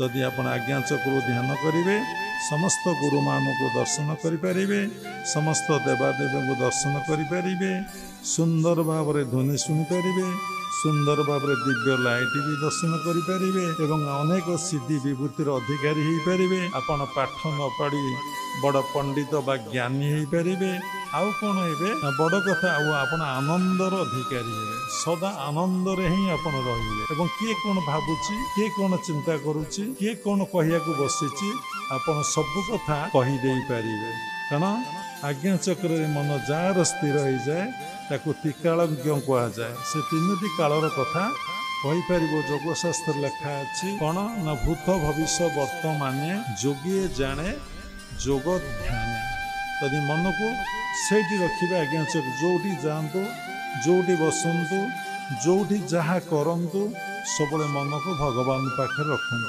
जदि आपण आज्ञा चक्र ध्यान करेंगे समस्त गुरु मान को दर्शन करें समस्त देवादेव को दर्शन करें सुंदर भाव में ध्वनि शुणिपारे सुंदर भाव में दिव्य लाइट भी दर्शन करेंगे एवं अनेक सिद्धि विभूतिर अधिकारी हो पारे आपण पाठ न पढ़ी बड़ पंडित बा ज्ञानी हो पारे आउ कौन हे बड़ कथा आपण आनंदर अधिकारी हे सदा आनंद ही आपण रे किए कौन भावुची किए कौन चिंता करुच्ची किए कौन कहया बसी आपण सब कथा कहीदे पारे कारण आज्ञा चक्र मन जार स्थिर हो जाए ताकू त्रिकालज्ञ कहुए से तीनोटी कालर कथा कहीपर योगशास्त्र लेखा अच्छी कौन ना भूत भविष्य वर्तमाने जोगिए जाने जोग ध्यान यदि मन को सेठी रखिए आज्ञा चक्र जोटी जातु जोटी बसतु जोटी जहाँ करतु सब मन को भगवान पाखे रखु।